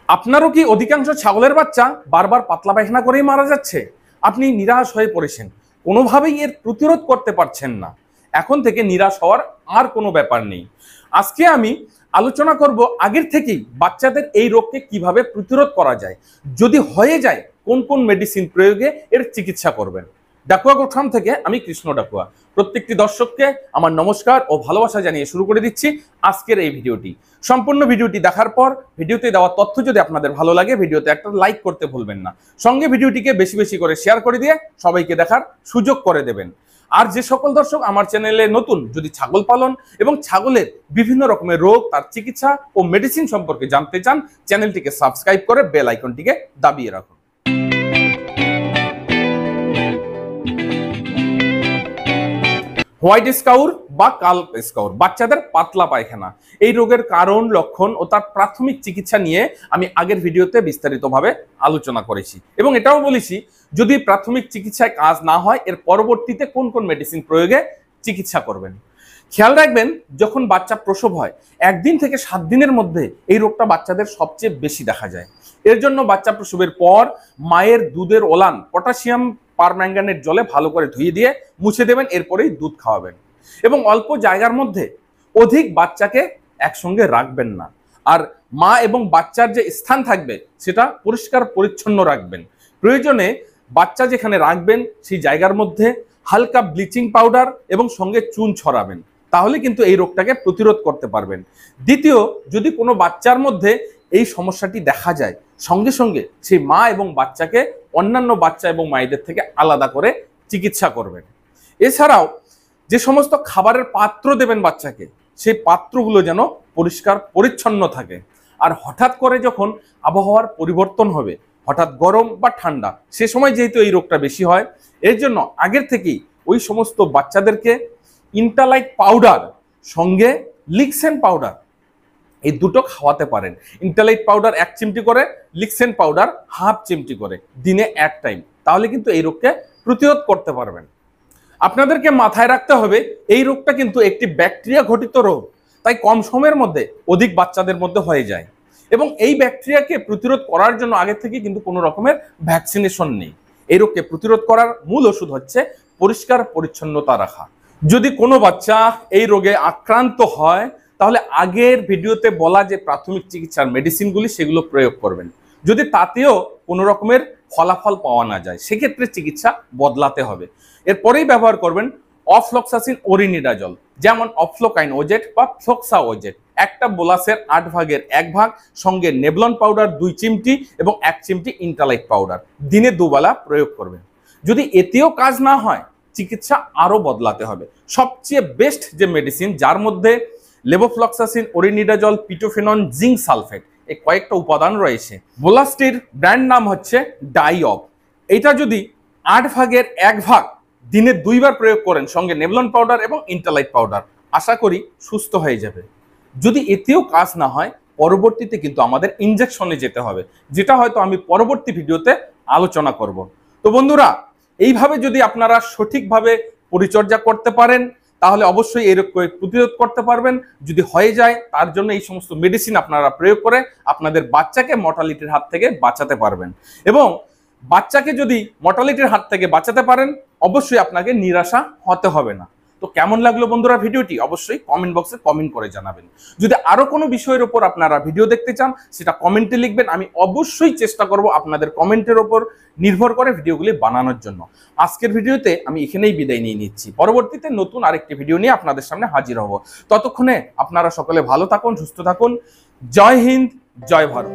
আপনারও কি অধিকাংশ ছাগলের বাচ্চা বারবার পাতলা পায়খানা করেই মারা যাচ্ছে? আপনি নিরাশ হয়ে পড়েছেন, কোনোভাবেই এর প্রতিরোধ করতে পারছেন না। এখন থেকে নিরাশ হওয়ার আর কোনো ব্যাপার নেই। আজকে আমি আলোচনা করব আগের থেকেই বাচ্চাদের এই রোগকে কিভাবে প্রতিরোধ করা যায়, যদি হয়ে যায় কোন কোন মেডিসিন প্রয়োগে এর চিকিৎসা করবেন। ডাকুয়া গোঠাম থেকে আমি কৃষ্ণ ডাকুয়া প্রত্যেকটি দর্শককে আমার নমস্কার ও ভালোবাসা জানিয়ে শুরু করে দিচ্ছি আজকের এই ভিডিওটি। সম্পূর্ণ ভিডিওটি দেখার পর ভিডিওতে দেওয়া তথ্য যদি আপনাদের ভালো লাগে ভিডিওতে একটা লাইক করতে ভুলবেন না, সঙ্গে ভিডিওটিকে বেশি বেশি করে শেয়ার করে দিয়ে সবাইকে দেখার সুযোগ করে দেবেন। আর যে সকল দর্শক আমার চ্যানেলে নতুন, যদি ছাগল পালন এবং ছাগলের বিভিন্ন রকমের রোগ, তার চিকিৎসা ও মেডিসিন সম্পর্কে জানতে চান, চ্যানেলটিকে সাবস্ক্রাইব করে বেল আইকনটিকে দাবিয়ে রাখুন। হোয়াইট স্কাউর বা কাল স্কাউর, বাচ্চাদের পাতলা পায়খানা, এই রোগের কারণ, লক্ষণ ও তার প্রাথমিক চিকিৎসা নিয়ে আমি আগের ভিডিওতে বিস্তারিতভাবে আলোচনা করেছি এবং এটাও বলেছি যদি প্রাথমিক চিকিৎসায় কাজ না হয় এর পরবর্তীতে কোন কোন মেডিসিন প্রয়োগে চিকিৎসা করবেন। খেয়াল রাখবেন, যখন বাচ্চা প্রসব হয় 1 দিন থেকে 7 দিনের মধ্যে এই রোগটা বাচ্চাদের সবচেয়ে বেশি দেখা যায়। এর জন্য বাচ্চা প্রসবের পর মায়ের দুধের ওলান পটাশিয়াম পারম্যাঙ্গানেট জলে ভালো করে ধুয়ে দিয়ে মুছে দেবেন, এরপরেই দুধ খাওয়াবেন এবং অল্প জায়গার মধ্যে অধিক বাচ্চাকে একসঙ্গে রাখবেন না। আর মা এবং বাচ্চার যে স্থান থাকবে সেটা পরিষ্কার পরিচ্ছন্ন রাখবেন। প্রয়োজনে বাচ্চা যেখানে রাখবেন সেই জায়গার মধ্যে হালকা ব্লিচিং পাউডার এবং সঙ্গে চুন ছড়াবেন, তাহলে কিন্তু এই রোগটাকে প্রতিরোধ করতে পারবেন। দ্বিতীয়, যদি কোনো বাচ্চার মধ্যে এই সমস্যাটি দেখা যায়, সঙ্গে সঙ্গে সেই মা এবং বাচ্চাকে অন্যান্য বাচ্চা এবং মায়েদের থেকে আলাদা করে চিকিৎসা করবেন। এছাড়াও যে সমস্ত খাবারের পাত্র দেবেন বাচ্চাকে, সেই পাত্রগুলো যেন পরিষ্কার পরিচ্ছন্ন থাকে। আর হঠাৎ করে যখন আবহাওয়ার পরিবর্তন হবে, হঠাৎ গরম বা ঠান্ডা, সে সময় যেহেতু এই রোগটা বেশি হয়, এর জন্য আগের থেকেই ওই সমস্ত বাচ্চাদেরকে ইন্টালাইট পাউডার সঙ্গে লিক্সেন পাউডার এই দুটো খাওয়াতে পারেন। ইন্টালাইট পাউডার 1 চিমটি করে, লিক্সেন পাউডার 1/2 চিমটি করে দিনে 1 টাইম, তাহলে কিন্তু এই রোগকে প্রতিরোধ করতে পারবেন। আপনাদেরকে মাথায় রাখতে হবে এই রোগটা কিন্তু একটি ব্যাকটেরিয়া ঘটিত রোগ, তাই কম সময়ের মধ্যে অধিক বাচ্চাদের মধ্যে হয়ে যায় এবং এই ব্যাকটেরিয়াকে প্রতিরোধ করার জন্য আগে থেকে কিন্তু কোনো রকমের ভ্যাকসিনেশন নেই। এই রোগকে প্রতিরোধ করার মূল ওষুধ হচ্ছে পরিষ্কার পরিচ্ছন্নতা রাখা। যদি কোনো বাচ্চা এই রোগে আক্রান্ত হয় তাহলে আগের ভিডিওতে বলা যে প্রাথমিক চিকিৎসার মেডিসিনগুলি সেগুলো প্রয়োগ করবেন। যদি তাতেও কোনো রকমের ফলাফল পাওয়া না যায়, সেক্ষেত্রে চিকিৎসা বদলাতে হবে। এরপরেই ব্যবহার করবেন অফ্লক্সাসিন অরিনিডাজল, যেমন অফ্লোকাইন ওজেট বা ফ্লোক্সা ওজেট। একটা বোলাসের 8 ভাগের 1 ভাগ, সঙ্গে নেবলন পাউডার 2 চিমটি এবং 1 চিমটি ইন্টালাইট পাউডার দিনে 2 বেলা প্রয়োগ করবেন। যদি এতেও কাজ না হয়, চিকিৎসা আরও বদলাতে হবে। সবচেয়ে বেস্ট যে মেডিসিন, যার মধ্যে লেভোফ্লক্সাসিন, অরিনিডাজল, পিটোফেনন, জিঙ্ক সালফেট এই কয়েকটা উপাদান রয়েছে, বোলাস্টির ব্র্যান্ড নাম হচ্ছে ডাইঅব। এটা যদি 8 ভাগের 1 ভাগ দিনে 2 বার প্রয়োগ করেন, সঙ্গে নেবলন পাউডার এবং ইন্টালাইট পাউডার, আশা করি সুস্থ হয়ে যাবে। যদি এতেও কাজ না হয়, পরবর্তীতে কিন্তু আমাদের ইনজেকশনে যেতে হবে, যেটা হয়তো আমি পরবর্তী ভিডিওতে আলোচনা করব। তো বন্ধুরা, এইভাবে যদি আপনারা সঠিকভাবে পরিচর্যা করতে পারেন তাহলে অবশ্যই এই রোগ প্রতিরোধ করতে পারবেন। যদি হয়ে যায়, তার জন্য এই সমস্ত মেডিসিন আপনারা প্রয়োগ করে আপনাদের বাচ্চাকে মর্টালিটির হাত থেকে বাঁচাতে পারবেন। এবং বাচ্চাকে যদি মর্টালিটির হাত থেকে বাঁচাতে পারেন, অবশ্যই আপনাকে নিরাশা হতে হবে না। তো কেমন লাগলো বন্ধুরা ভিডিওটি, অবশ্যই কমেন্ট বক্সে কমেন্ট করে জানাবেন। যদি আরো কোনো বিষয়ের উপর আপনারা ভিডিও দেখতে চান, সেটা কমেন্টে লিখবেন। আমি অবশ্যই চেষ্টা করব আপনাদের কমেন্টের উপর নির্ভর করে ভিডিওগুলি বানানোর জন্য। আজকের ভিডিওতে আমি এখানেই বিদায় নিয়ে নিচ্ছি। পরবর্তীতে নতুন আরেকটি ভিডিও নিয়ে আপনাদের সামনে হাজির হব। ততক্ষণে আপনারা সকলে ভালো থাকুন, সুস্থ থাকুন। জয় হিন্দ, জয় ভারত।